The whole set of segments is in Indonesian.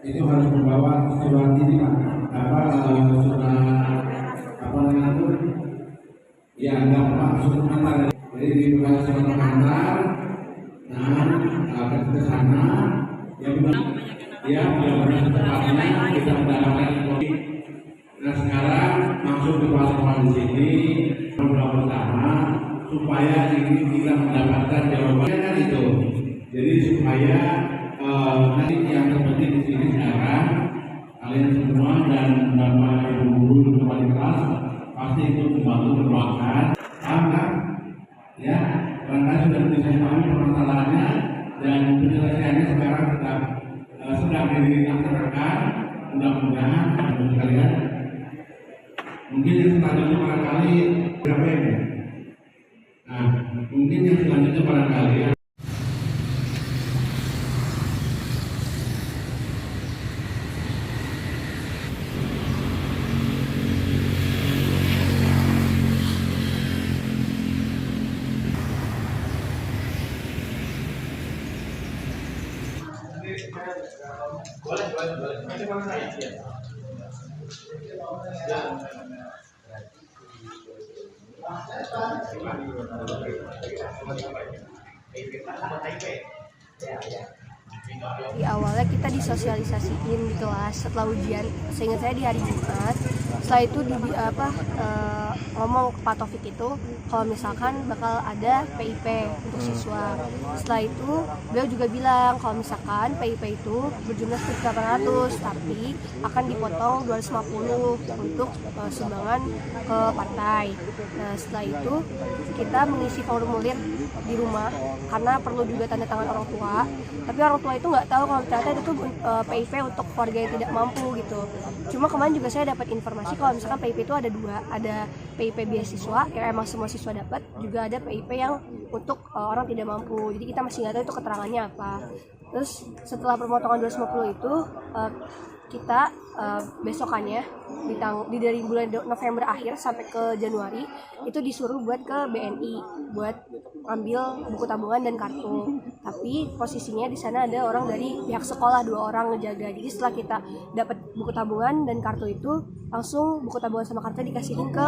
itu harus membawa surat ini Pak, surat apa namanya itu, ya nggak Pak, surat pengantar. Jadi dibuat surat pengantar, nah akan ke sana, ya benar, ya benar tempatnya kita mendapatkan kopi. Nah sekarang masuk ke pasal di sini berdoa bersama supaya ini kita mendapatkan jawabannya kan itu. Jadi supaya nanti yang terpenting di sini sekarang kalian semua dan bapak ibu guru dan wali kelas pasti ikut membantu mendoakan, karena ya barangkali sudah bisa pahami permasalahannya dan penyelesaiannya sekarang sedang dilaksanakan. Mudah-mudahan kalian mungkin yang selanjutnya barangkali berapa ini? Nah, mungkin yang selanjutnya barangkali ya. Boleh. Di awalnya kita disosialisasiin di kelas setelah ujian, seingat saya di hari Jumat. Setelah itu ngomong ke Pak Taufik itu kalau misalkan bakal ada PIP untuk siswa. Setelah itu beliau juga bilang kalau misalkan PIP itu berjumlah 1.800 tapi akan dipotong 250 untuk sumbangan ke partai. Nah setelah itu kita mengisi formulir di rumah karena perlu juga tanda tangan orang tua, tapi orang tua itu nggak tahu kalau ternyata itu PIP untuk keluarga yang tidak mampu gitu. Cuma kemarin juga saya dapat informasi kalau misalkan PIP itu ada dua, ada PIP beasiswa yang emang semua siswa dapat, juga ada PIP yang untuk orang tidak mampu. Jadi kita masih nggak tahu itu keterangannya apa. Terus setelah pemotongan 250 itu kita besokannya dari bulan November akhir sampai ke Januari itu disuruh buat ke BNI buat ambil buku tabungan dan kartu. Tapi posisinya di sana ada orang dari pihak sekolah, 2 orang ngejaga. Jadi setelah kita dapat buku tabungan dan kartu itu, langsung buku tabungan sama kartu dikasihin ke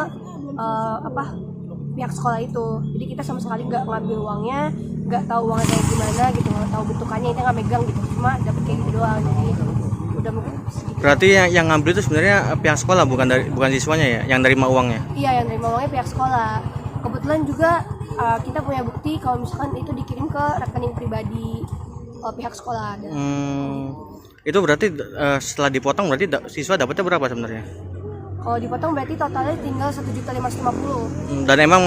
pihak sekolah itu. Jadi kita sama sekali nggak ngambil uangnya, nggak tahu uangnya kayak gimana gitu, nggak tahu bentukannya, kita nggak megang gitu, cuma dapat kayak gitu doang. Jadi udah mungkin segitu. Berarti yang ngambil itu sebenarnya pihak sekolah, bukan siswanya ya, yang nerima uangnya? Iya, yang nerima uangnya pihak sekolah. Kebetulan juga kita punya bukti kalau misalkan itu dikirim ke rekening pribadi pihak sekolah. Itu berarti setelah dipotong berarti siswa dapatnya berapa sebenarnya? Kalau dipotong berarti totalnya tinggal 1.550.000. Dan emang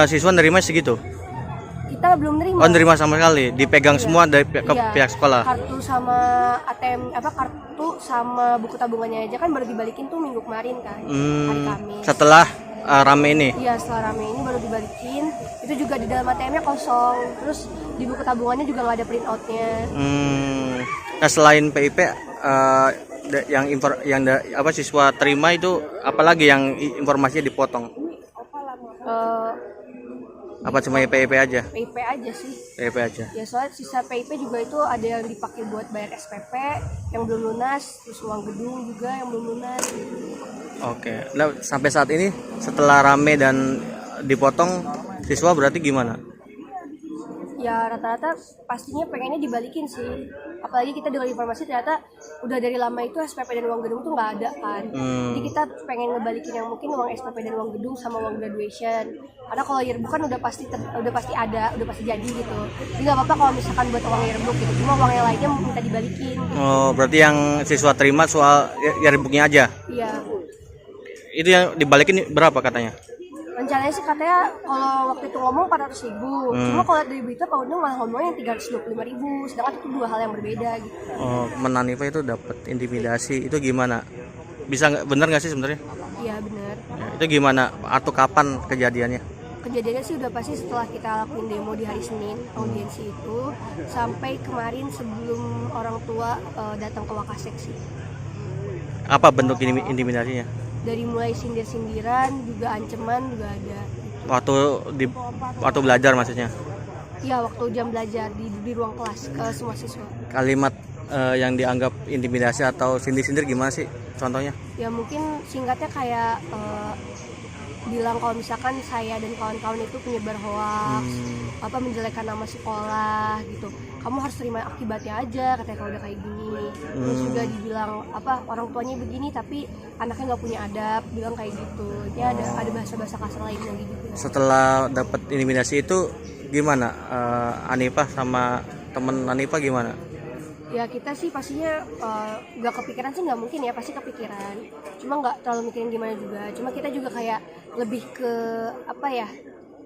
siswa nerima segitu? Kita belum nerima. Oh, nerima sama sekali, dipegang semua dari pihak sekolah. Kartu sama ATM kartu sama buku tabungannya aja kan baru dibalikin tuh minggu kemarin kan, hari Kamis. Setelah rame ini? Iya, setelah rame ini baru dibalikin. Itu juga di dalam ATM-nya kosong. Terus di buku tabungannya juga nggak ada print out-nya. Nah selain PIP yang siswa terima itu apalagi yang informasinya dipotong? Apa cuma PIP aja? PIP aja sih. PIP aja. Ya soalnya sisa PIP juga itu ada yang dipakai buat bayar SPP yang belum lunas, terus uang gedung juga yang belum lunas. Oke. Nah sampai saat ini setelah rame dan dipotong siswa berarti gimana? Ya rata-rata pastinya pengennya dibalikin sih. Apalagi kita dengar informasi ternyata udah dari lama itu SPP dan uang gedung tuh nggak ada kan. Jadi kita pengen ngebalikin yang mungkin uang SPP dan uang gedung sama uang graduation. Karena kalau yearbook kan udah pasti ada, udah pasti jadi gitu. Jadi nggak apa-apa kalau misalkan buat uang yearbook gitu. Cuma uang yang lainnya minta dibalikin. Gitu. Oh berarti yang siswa terima soal yearbooknya aja? Iya. Itu yang dibalikin berapa katanya? Rencananya sih katanya kalau waktu itu ngomong 400.000, cuma kalau dari berita Pak Undang malah ngomongnya 325.000, sedangkan itu 2 hal yang berbeda gitu. Oh, Menanifa itu dapat intimidasi, itu gimana? Bener nggak sih sebenarnya? Iya benar. Ya, itu gimana? Atau kapan kejadiannya? Kejadiannya sih udah pasti setelah kita lakuin demo di hari Senin, audiensi itu, sampai kemarin sebelum orang tua datang ke Wakasek sih. Apa bentuk intimidasinya? Dari mulai sindir-sindiran, juga ancaman juga ada. Waktu belajar maksudnya? Iya, waktu jam belajar di ruang kelas ke semua siswa. Kalimat yang dianggap intimidasi atau sindir-sindir gimana sih contohnya? Ya mungkin singkatnya kayak bilang kalau misalkan saya dan kawan-kawan itu penyebar hoax, menjelekkan nama sekolah gitu. Kamu harus terima akibatnya aja katanya kalau udah kayak gini. Terus juga dibilang orang tuanya begini tapi anaknya nggak punya adab, bilang kayak gitu. Ya ada bahasa-bahasa kasar lainnya gitu. Setelah dapat intimidasi itu gimana? Anipah sama temen Anipah gimana? Ya kita sih pastinya nggak kepikiran sih, nggak mungkin ya, pasti kepikiran, cuma nggak terlalu mikirin gimana juga. Cuma kita juga kayak lebih ke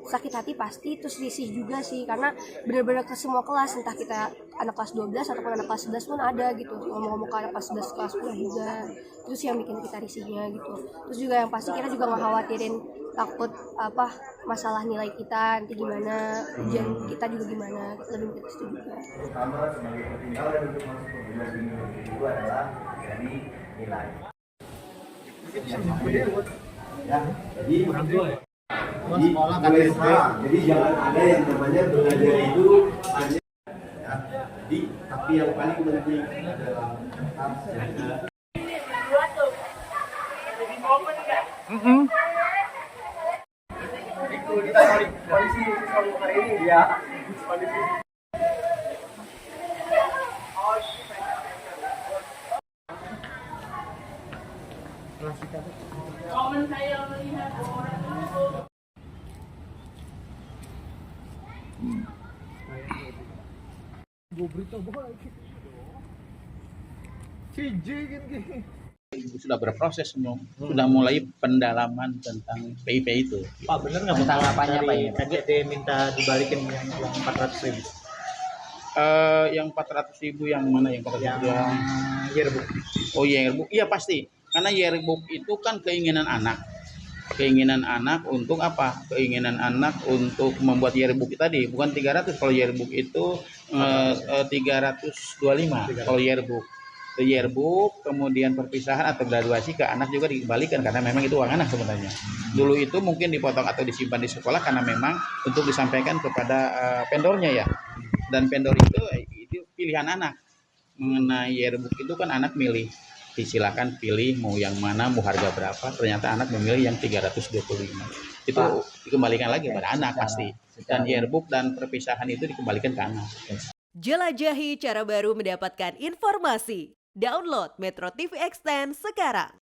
sakit hati pasti, terus risih juga sih, karena benar-benar ke semua kelas, entah kita anak kelas 12 ataupun anak kelas 11 pun ada gitu, ngomong-ngomong ke anak kelas 11 kelas 10 juga. Terus yang bikin kita risihnya gitu. Terus juga yang pasti kita juga ngekhawatirin takut masalah nilai kita nanti gimana, ujian kita juga gimana, lebih ke situ juga. Pertama sebagai pertimbangan untuk masuk perguruan tinggi negeri itu adalah dari nilai. Ya, jadi sekolah kan jadi jangan ada yang namanya belajar itu hanya tapi yang paling penting adalah tetap jaga. Kita polisi hari ini ya. Saya melihat orang itu. Sudah berproses semua, sudah mulai pendalaman tentang PIP itu. Pak, bener nggak tanggapannya Pak ya? KJT minta dibalikin yang 400.000. Yang 400.000 yang mana yang 400.000 yang yearbook? Oh yearbook, iya pasti. Karena yearbook itu kan keinginan anak. Keinginan anak untuk apa? Keinginan anak untuk membuat yearbook tadi, bukan 300. Kalau yearbook itu 325 kalau yearbook. Yearbook, kemudian perpisahan atau graduasi ke anak juga dikembalikan karena memang itu uang anak sebenarnya. Dulu itu mungkin dipotong atau disimpan di sekolah karena memang untuk disampaikan kepada vendornya ya. Dan vendor itu pilihan anak. Mengenai yearbook itu kan anak milih. Disilakan pilih mau yang mana, mau harga berapa. Ternyata anak memilih yang 325. Itu dikembalikan lagi pada anak pasti. Dan yearbook dan perpisahan itu dikembalikan ke anak. Jelajahi cara baru mendapatkan informasi. Download Metro TV Extend sekarang.